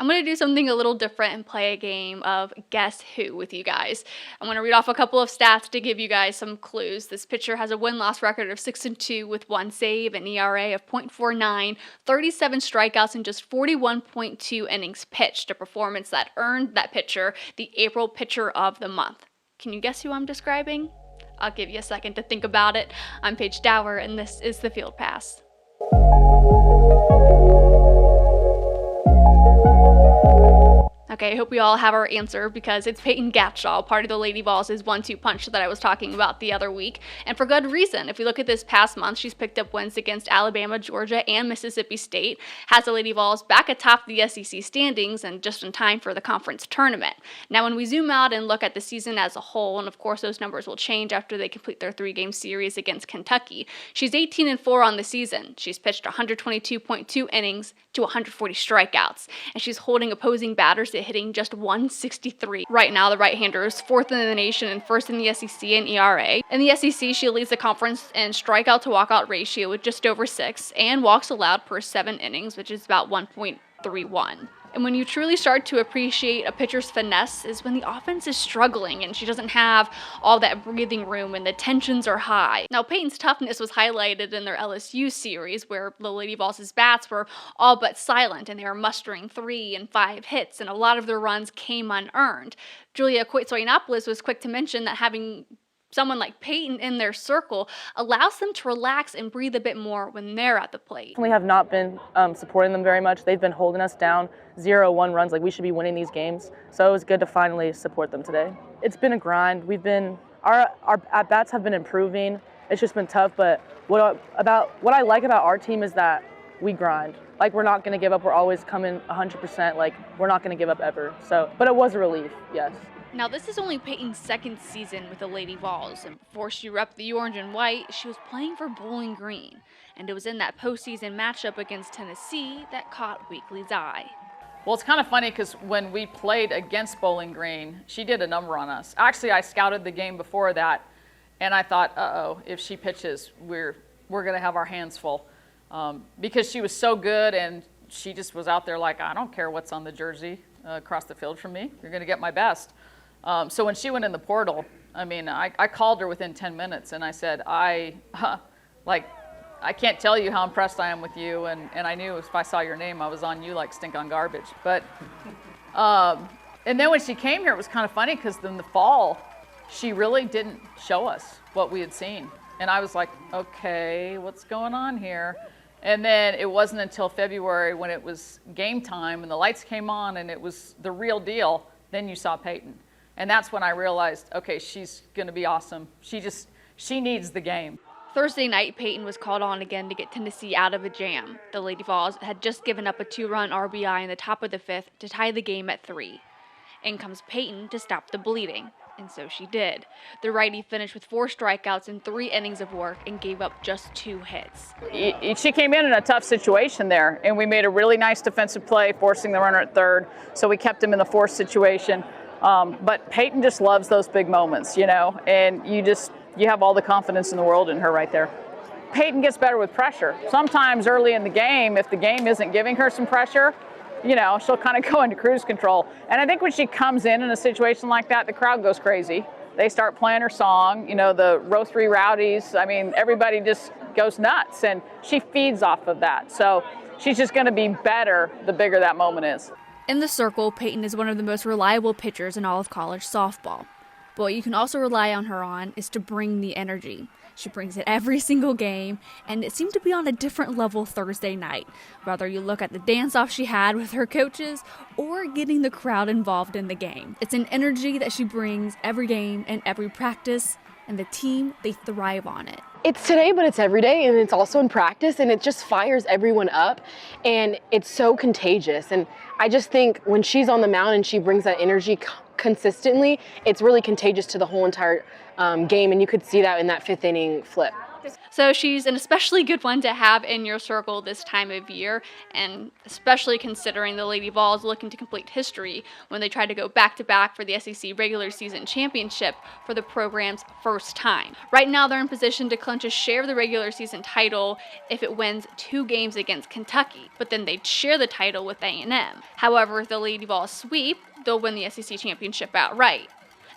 I'm going to do something a little different and play a game of Guess Who with you guys. I'm going to read off a couple of stats to give you guys some clues. This pitcher has a win-loss record of 6-2 with 1 save, an ERA of .49, 37 strikeouts, and just 41.2 innings pitched, a performance that earned that pitcher the April Pitcher of the Month. Can you guess who I'm describing? I'll give you a second to think about it. I'm Paige Dower, and this is the Field Pass. Okay, I hope we all have our answer because it's Payton Gottshall, part of the Lady Vols' 1-2 punch that I was talking about the other week, and for good reason. If we look at this past month, she's picked up wins against Alabama, Georgia, and Mississippi State, has the Lady Vols back atop the SEC standings and just in time for the conference tournament. Now, when we zoom out and look at the season as a whole, and of course those numbers will change after they complete their 3-game series against Kentucky, she's 18-4 on the season. She's pitched 122.2 innings to 140 strikeouts, and she's holding opposing batters to hitting just 163. Right now, the right-hander is 4th in the nation and 1st in the SEC in ERA. In the SEC, she leads the conference in strikeout to walkout ratio with just over 6, and walks allowed per 7 innings, which is about 1.31. And when you truly start to appreciate a pitcher's finesse is when the offense is struggling and she doesn't have all that breathing room and the tensions are high. Now, Payton's toughness was highlighted in their LSU series where the Lady Vols' bats were all but silent and they were mustering 3 and 5 hits, and a lot of their runs came unearned. Julia Coit-Soyanopoulos was quick to mention that having someone like Payton in their circle allows them to relax and breathe a bit more when they're at the plate. We have not been supporting them very much. They've been holding us down 0-1 runs, like we should be winning these games. So it was good to finally support them today. It's been a grind. Our at-bats have been improving. It's just been tough, but what I like about our team is that we grind. Like, we're not going to give up. We're always coming 100%. Like, we're not going to give up ever. So, but it was a relief, yes. Now, this is only Payton's 2nd season with the Lady Vols, and before she repped the orange and white, she was playing for Bowling Green, and it was in that postseason matchup against Tennessee that caught Weekly's eye. Well, it's kind of funny because when we played against Bowling Green, she did a number on us. Actually, I scouted the game before that, and I thought, uh-oh, if she pitches, we're going to have our hands full, because she was so good, and she just was out there like, I don't care what's on the jersey across the field from me. You're going to get my best. So when she went in the portal, I mean, I called her within 10 minutes and I said, I can't tell you how impressed I am with you. And I knew if I saw your name, I was on you like stink on garbage. But, and then when she came here, it was kind of funny because in the fall, she really didn't show us what we had seen. And I was like, okay, what's going on here? And then it wasn't until February when it was game time and the lights came on and it was the real deal, then you saw Payton. And that's when I realized, okay, she's going to be awesome. She needs the game. Thursday night, Payton was called on again to get Tennessee out of a jam. The Lady Vols had just given up a 2-run RBI in the top of the 5th to tie the game at 3. In comes Payton to stop the bleeding, and so she did. The righty finished with 4 strikeouts and 3 innings of work and gave up just 2 hits. She came in a tough situation there, and we made a really nice defensive play, forcing the runner at 3rd, so we kept him in the forced situation. But Payton just loves those big moments, you know, and you have all the confidence in the world in her right there. Payton gets better with pressure. Sometimes early in the game, if the game isn't giving her some pressure, you know, she'll kind of go into cruise control. And I think when she comes in a situation like that, the crowd goes crazy. They start playing her song, you know, the Row 3 Rowdies. I mean, everybody just goes nuts, and she feeds off of that. So she's just going to be better the bigger that moment is. In the circle, Payton is one of the most reliable pitchers in all of college softball. But what you can also rely on her on is to bring the energy. She brings it every single game, and it seemed to be on a different level Thursday night, whether you look at the dance-off she had with her coaches or getting the crowd involved in the game. It's an energy that she brings every game and every practice, and the team, they thrive on it. It's today, but it's every day, and it's also in practice, and it just fires everyone up, and it's so contagious. And I just think when she's on the mound and she brings that energy consistently, it's really contagious to the whole entire game, and you could see that in that 5th inning flip. So she's an especially good one to have in your circle this time of year, and especially considering the Lady Vols looking to complete history when they try to go back-to-back for the SEC regular season championship for the program's first time. Right now, they're in position to clinch a share of the regular season title if it wins 2 games against Kentucky, but then they'd share the title with A&M. However, if the Lady Vols sweep, they'll win the SEC championship outright.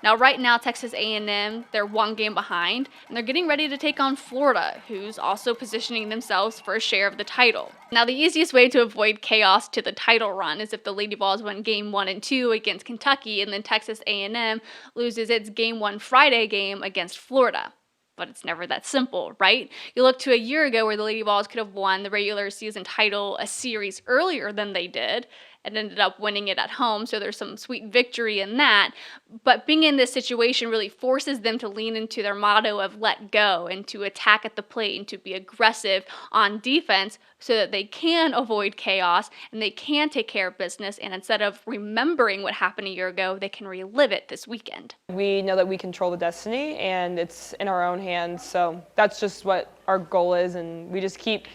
Now, right now, Texas A&M, they're 1 game behind, and they're getting ready to take on Florida, who's also positioning themselves for a share of the title. Now, the easiest way to avoid chaos to the title run is if the Lady Vols win Game 1 and 2 against Kentucky, and then Texas A&M loses its Game 1 Friday game against Florida. But it's never that simple, right? You look to a year ago where the Lady Vols could have won the regular season title a series earlier than they did, and ended up winning it at home, so there's some sweet victory in that. But being in this situation really forces them to lean into their motto of let go and to attack at the plate and to be aggressive on defense so that they can avoid chaos and they can take care of business, and instead of remembering what happened a year ago, they can relive it this weekend. We know that we control the destiny and it's in our own hands, so that's just what our goal is, and we just keep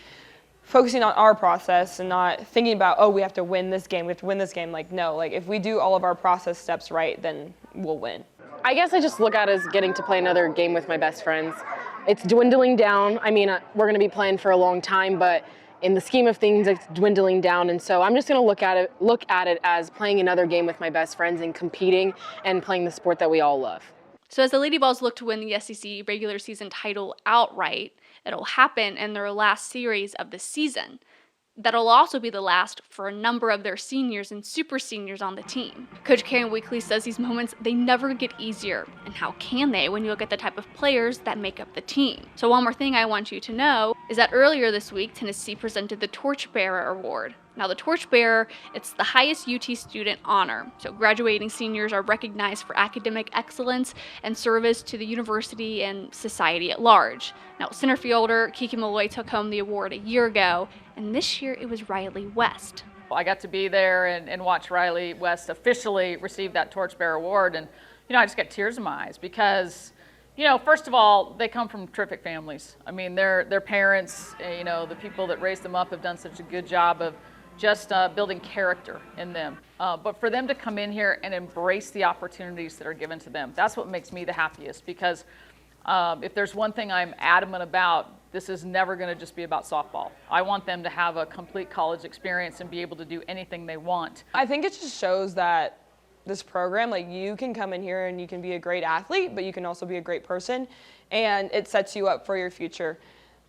focusing on our process and not thinking about, oh, we have to win this game, Like, no, like if we do all of our process steps right, then we'll win. I guess I just look at it as getting to play another game with my best friends. It's dwindling down. I mean, we're going to be playing for a long time, but in the scheme of things, it's dwindling down. And so I'm just going to look at it as playing another game with my best friends and competing and playing the sport that we all love. So as the Lady Vols look to win the SEC regular season title outright, it'll happen in their last series of the season. That'll also be the last for a number of their seniors and super seniors on the team. Coach Karen Weekly says these moments, they never get easier. And how can they when you look at the type of players that make up the team? So one more thing I want you to know is that earlier this week, Tennessee presented the Torchbearer Award. Now the Torchbearer, it's the highest UT student honor. So graduating seniors are recognized for academic excellence and service to the university and society at large. Now center fielder Kiki Malloy took home the award a year ago, and this year it was Riley West. I got to be there and watch Riley West officially receive that Torchbearer Award, and I just got tears in my eyes because first of all, they come from terrific families. I mean, their parents, the people that raised them up have done such a good job of just building character in them. But for them to come in here and embrace the opportunities that are given to them, that's what makes me the happiest, because if there's one thing I'm adamant about, this is never going to just be about softball. I want them to have a complete college experience and be able to do anything they want. I think it just shows that this program, like, you can come in here and you can be a great athlete, but you can also be a great person, and it sets you up for your future.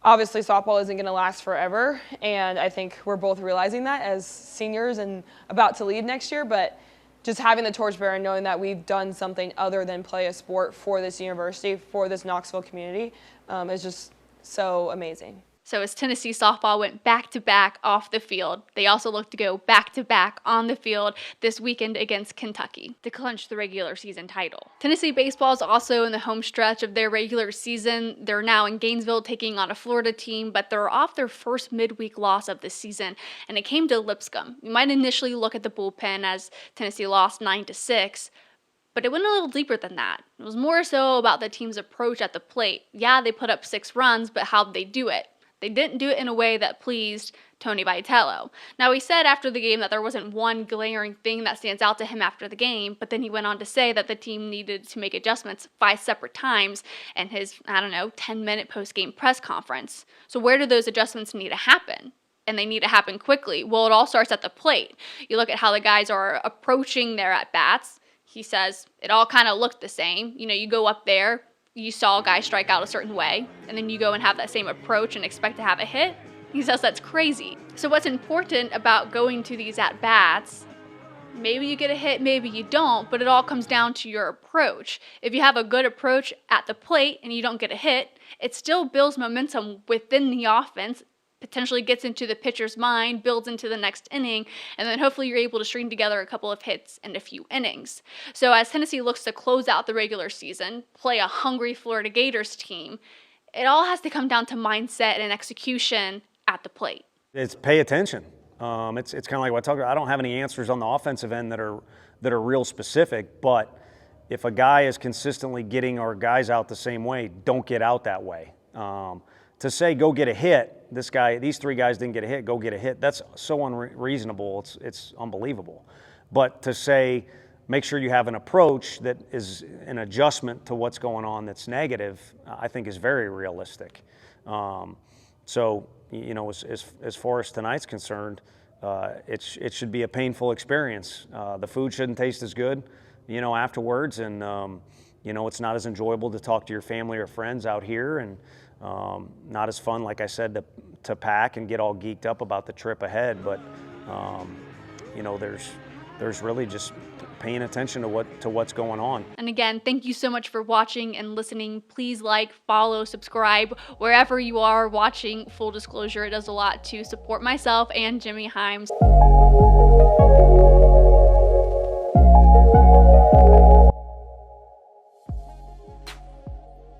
Obviously, softball isn't going to last forever, and I think we're both realizing that as seniors and about to leave next year, but just having the torchbearer and knowing that we've done something other than play a sport for this university, for this Knoxville community, is just so amazing. So as Tennessee softball went back-to-back off the field, they also look to go back-to-back on the field this weekend against Kentucky to clinch the regular season title. Tennessee baseball is also in the home stretch of their regular season. They're now in Gainesville taking on a Florida team, but they're off their first midweek loss of the season, and it came to Lipscomb. You might initially look at the bullpen as Tennessee lost 9-6, but it went a little deeper than that. It was more so about the team's approach at the plate. Yeah, they put up 6 runs, but how'd they do it? They didn't do it in a way that pleased Tony Vitello. Now, he said after the game that there wasn't one glaring thing that stands out to him after the game, but then he went on to say that the team needed to make adjustments 5 separate times in his, 10-minute post-game press conference. So where do those adjustments need to happen? And they need to happen quickly. Well, it all starts at the plate. You look at how the guys are approaching their at-bats. He says it all kind of looked the same. You go up there, you saw a guy strike out a certain way, and then you go and have that same approach and expect to have a hit? He says that's crazy. So what's important about going to these at-bats, maybe you get a hit, maybe you don't, but it all comes down to your approach. If you have a good approach at the plate and you don't get a hit, it still builds momentum within the offense, potentially gets into the pitcher's mind, builds into the next inning, and then hopefully you're able to string together a couple of hits and a few innings. So as Tennessee looks to close out the regular season, play a hungry Florida Gators team, it all has to come down to mindset and execution at the plate. It's pay attention. It's kind of like what I talked about. I don't have any answers on the offensive end that are real specific, but if a guy is consistently getting our guys out the same way, don't get out that way. To say go get a hit, these 3 guys didn't get a hit, go get a hit, that's so unreasonable, it's unbelievable. But to say make sure you have an approach that is an adjustment to what's going on that's negative, I think is very realistic. So, you know, as far as tonight's concerned, it should be a painful experience. The food shouldn't taste as good, you know, afterwards, and you know, it's not as enjoyable to talk to your family or friends out here, and not as fun, like I said, to pack and get all geeked up about the trip ahead. But you know, there's really just paying attention to what's going on. And again, thank you so much for watching and listening. Please like, follow, subscribe wherever you are watching. Full disclosure, it does a lot to support myself and Jimmy Himes.